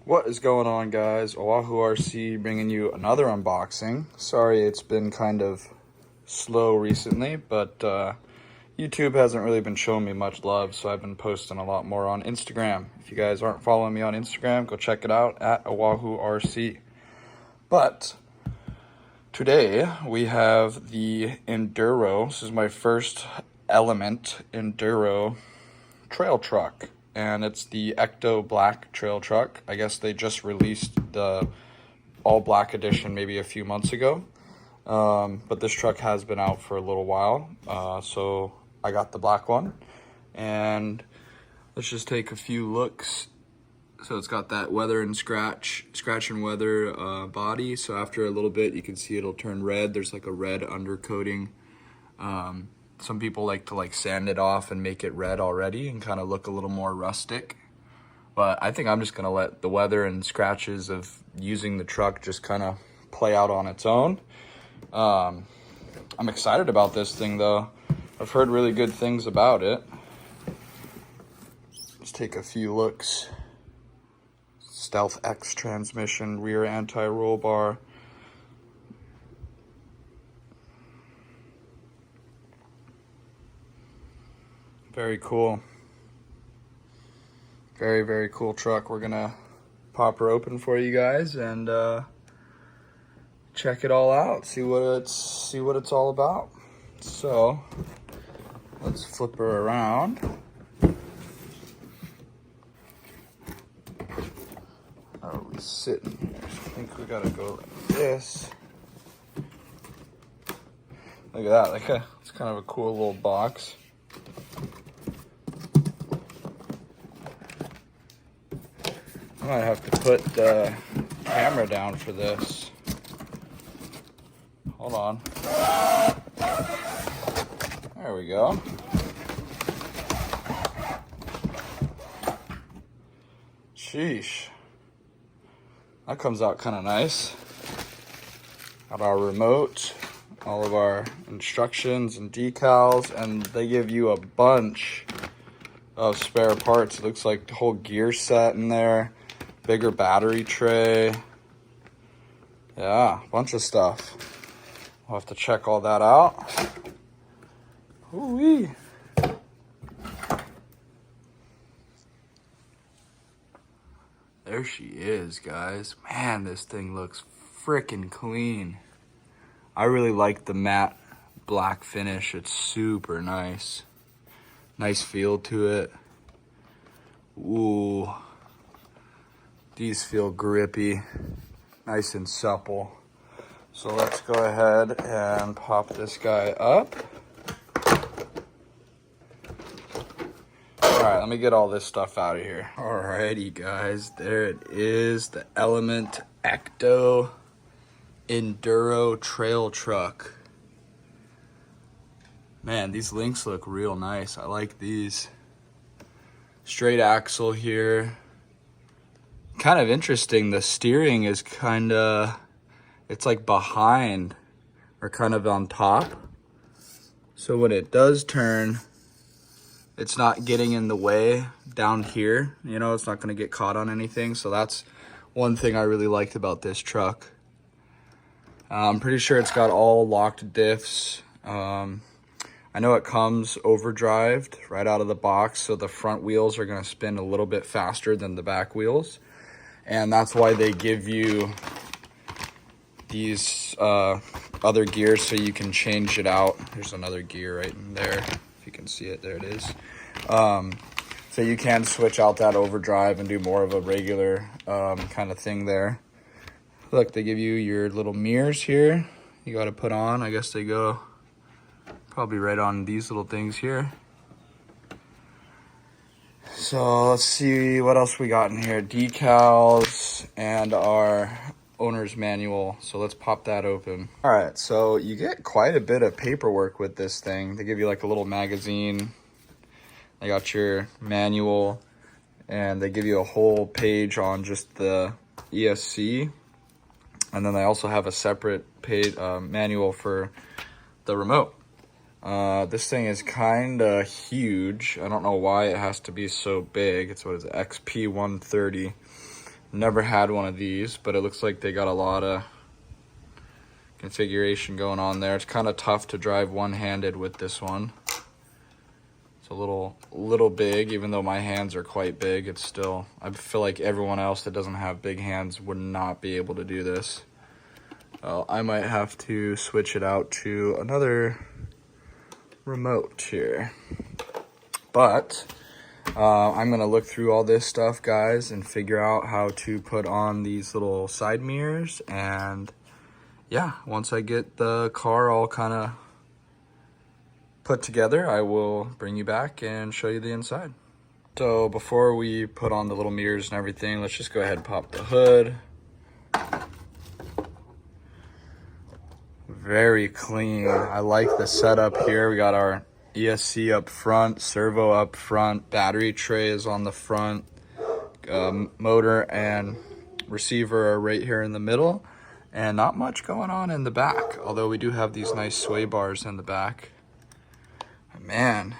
What is going on, guys? OahuRC bringing you another unboxing. Sorry it's been kind of slow recently, but YouTube hasn't really been showing me much love, so I've been posting a lot more on Instagram. If you guys aren't following me on Instagram, go check it out at OahuRC. But today we have the Enduro. This is my first Element Enduro trail truck. And it's the Ecto black trail truck. I guess they just released the all black edition maybe a few months ago. But this truck has been out for a little while. So I got the black one. And let's just take a few looks. So it's got that weather and scratch and weather body. So after a little bit, you can see it'll turn red. There's like a red undercoating. Some people like to sand it off and make it red already and kind of look a little more rustic. But I think I'm just gonna let the weather and scratches of using the truck just kind of play out on its own. I'm excited about this thing though. I've heard really good things about it. Let's take a few looks. Stealth X transmission, rear anti-roll bar. Very cool. Very, very cool truck. We're gonna pop her open for you guys and check it all out. See what it's all about. So let's flip her around. How are we sitting here? I think we gotta go like this. Look at that. It's kind of a cool little box. I might have to put the camera down for this. Hold on. There we go. Sheesh. That comes out kind of nice. Got our remote, all of our instructions and decals, and they give you a bunch of spare parts. It looks like the whole gear set in there. Bigger battery tray. Yeah, a bunch of stuff. We'll have to check all that out. Ooh-wee. There she is, guys. Man, this thing looks freaking clean. I really like the matte black finish. It's super nice. Nice feel to it. Ooh. These feel grippy, nice and supple. So let's go ahead and pop this guy up. All right, let me get all this stuff out of here. Alrighty, guys, there it is, the Element Ecto Enduro trail truck. Man, these links look real nice. I like these. Straight axle here. Kind of interesting, the steering is it's like behind or kind of on top. So when it does turn, it's not getting in the way down here. You know, it's not gonna get caught on anything. So that's one thing I really liked about this truck. I'm pretty sure it's got all locked diffs. I know it comes overdrived right out of the box, so the front wheels are gonna spin a little bit faster than the back wheels. And that's why they give you these other gears so you can change it out. There's another gear right in there. If you can see it, there it is. So you can switch out that overdrive and do more of a regular kind of thing there. Look, they give you your little mirrors here. You got to put on. I guess they go probably right on these little things here. So let's see what else we got in here. Decals and our owner's manual. So let's pop that open. All right, so you get quite a bit of paperwork with this thing. They give you like a little magazine. They got your manual, and they give you a whole page on just the ESC. And then they also have a separate page manual for the remote. This thing is kind of huge. I don't know why it has to be so big. It's, what is it, XP130. Never had one of these, but it looks like they got a lot of configuration going on there. It's kind of tough to drive one-handed with this one. It's a little big, even though my hands are quite big. It's still, I feel like everyone else that doesn't have big hands would not be able to do this. I might have to switch it out to another remote here. But I'm gonna look through all this stuff, guys, and figure out how to put on these little side mirrors. And yeah, once I get the car all kind of put together, I will bring you back and show you the inside. So before we put on the little mirrors and everything, let's just go ahead and pop the hood. Very clean. I like the setup here. We got our ESC up front, servo up front, battery tray is on the front, motor and receiver are right here in the middle, and not much going on in the back, although we do have these nice sway bars in the back. Man,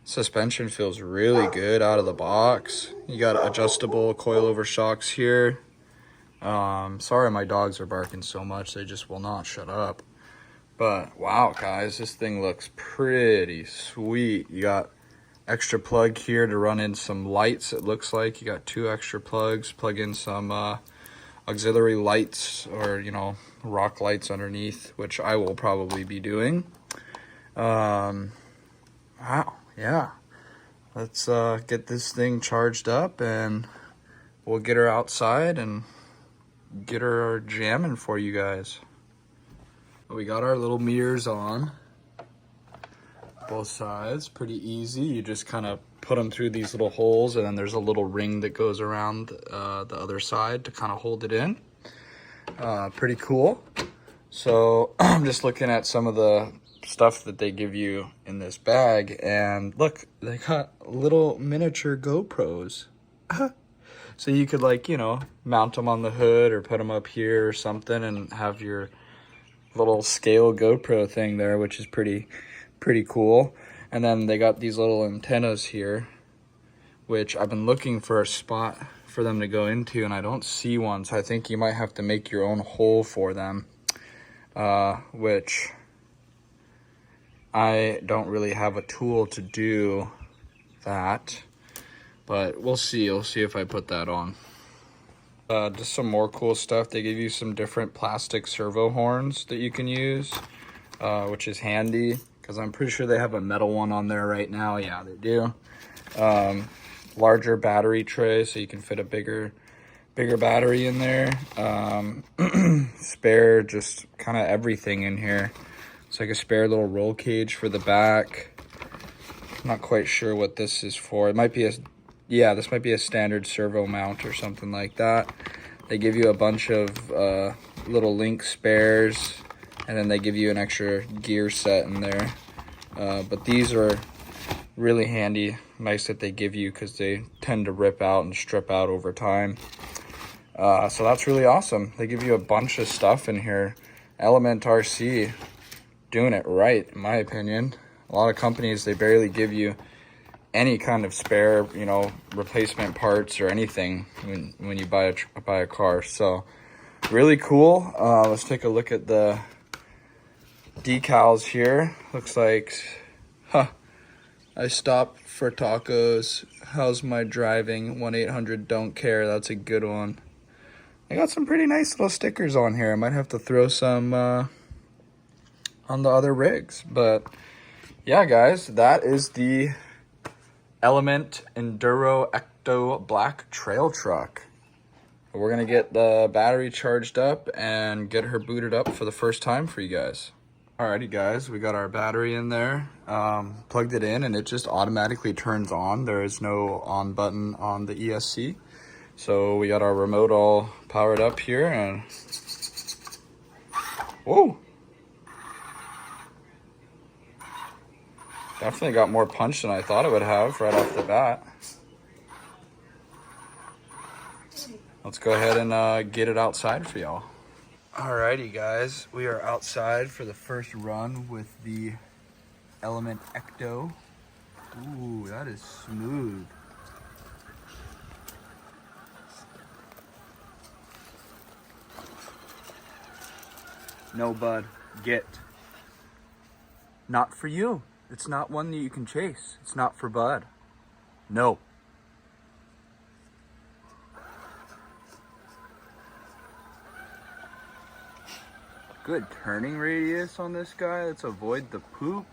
suspension feels really good out of the box. You got adjustable coilover shocks here. Sorry my dogs are barking so much, they just will not shut up. But wow, guys, this thing looks pretty sweet. You got extra plug here to run in some lights. It looks like you got 2 extra plugs, plug in some auxiliary lights, or rock lights underneath, which I will probably be doing. Wow, yeah, let's get this thing charged up and we'll get her outside and get her jamming for you guys. We got our little mirrors on both sides, pretty easy. You just kind of put them through these little holes, and then there's a little ring that goes around the other side to kind of hold it in. Pretty cool. So I'm just looking at some of the stuff that they give you in this bag, and look, they got little miniature GoPros. So you could mount them on the hood or put them up here or something and have your little scale GoPro thing there, which is pretty cool. And then they got these little antennas here, which I've been looking for a spot for them to go into, and I don't see one, so I think you might have to make your own hole for them, which I don't really have a tool to do that, but we'll see. We'll see if I put that on. Just some more cool stuff. They give you some different plastic servo horns that you can use, which is handy, because I'm pretty sure they have a metal one on there right now. Yeah, they do. Larger battery tray, so you can fit a bigger battery in there. Spare, just kind of everything in here. It's like a spare little roll cage for the back. I'm not quite sure what this is for. It might be this might be a standard servo mount or something like that. They give you a bunch of little link spares, and then they give you an extra gear set in there. But these are really handy. Nice that they give you, because they tend to rip out and strip out over time. So that's really awesome. They give you a bunch of stuff in here. OahuRC doing it right, in my opinion. A lot of companies, they barely give you any kind of spare, replacement parts or anything when you buy a car. So really cool. Let's take a look at the decals here. Looks like, I stopped for tacos. How's my driving? 1-800-DON'T-CARE. That's a good one. I got some pretty nice little stickers on here. I might have to throw some on the other rigs. But yeah, guys, that is the Element Enduro Ecto Black Trail Truck. We're gonna get the battery charged up and get her booted up for the first time for you guys. Alrighty guys, we got our battery in there, plugged it in, and it just automatically turns on. There is no on button on the ESC. So we got our remote all powered up here, and whoa! Definitely got more punch than I thought it would have right off the bat. Let's go ahead and get it outside for y'all. Alrighty guys, we are outside for the first run with the Element Ecto. Ooh, that is smooth. No, bud. Get. Not for you. It's not one that you can chase. It's not for bud. No. Good turning radius on this guy. Let's avoid the poop.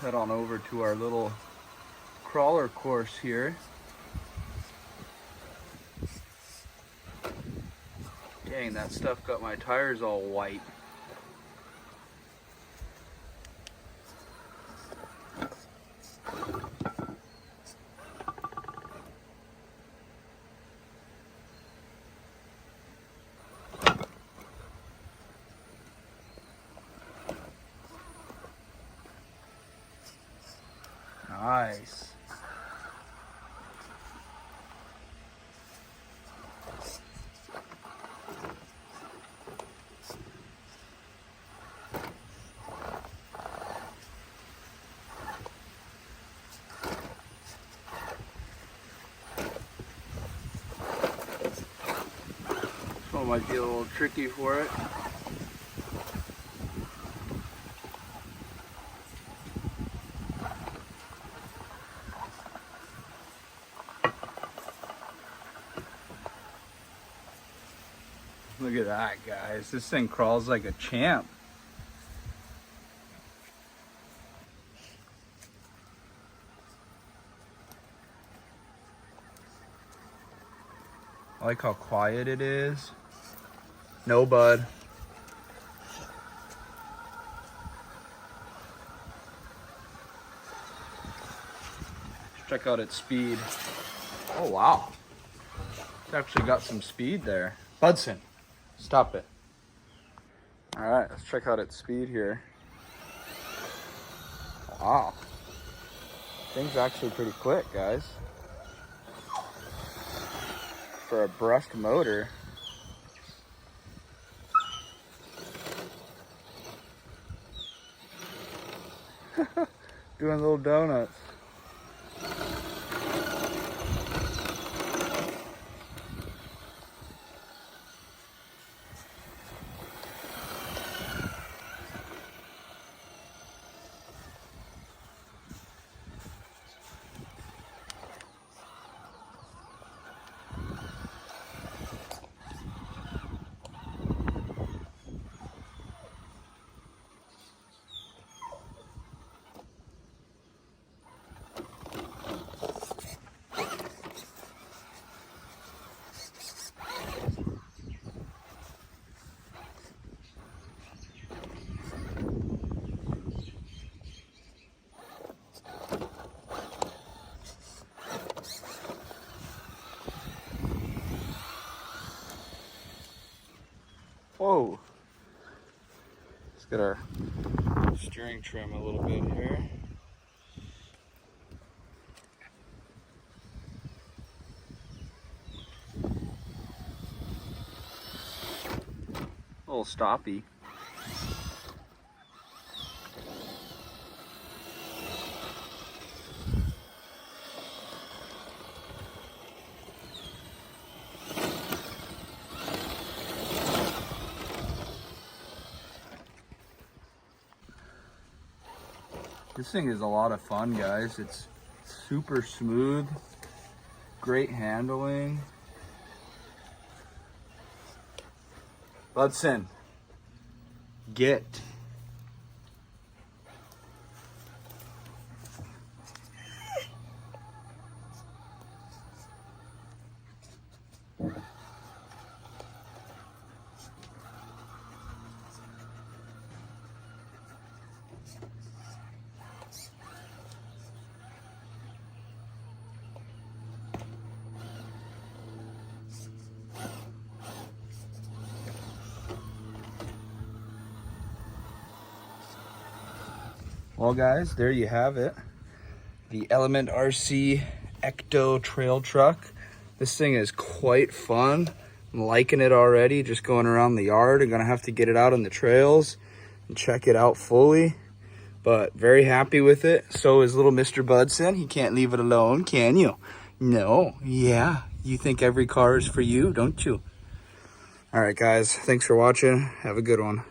Head on over to our little crawler course here. Dang, that stuff got my tires all white. Nice. This one might be a little tricky for it. Look at that, guys. This thing crawls like a champ. I like how quiet it is. No, bud. Let's check out its speed. Oh, wow. It's actually got some speed there. Budson. Stop it. All right, let's check out its speed here. Wow. Thing's actually pretty quick, guys. For a brushed motor. Doing little donuts. Whoa. Let's get our steering trim a little bit here. A little stoppy. This thing is a lot of fun, guys. It's super smooth, great handling. Budson, get. Well, guys, there you have it. The Element RC Ecto trail truck. This thing is quite fun. I'm liking it already, just going around the yard. I'm gonna have to get it out on the trails and check it out fully. But very happy with it. So is little Mr. Budson. He can't leave it alone, can you? No. Yeah. You think every car is for you, don't you? All right, guys. Thanks for watching. Have a good one.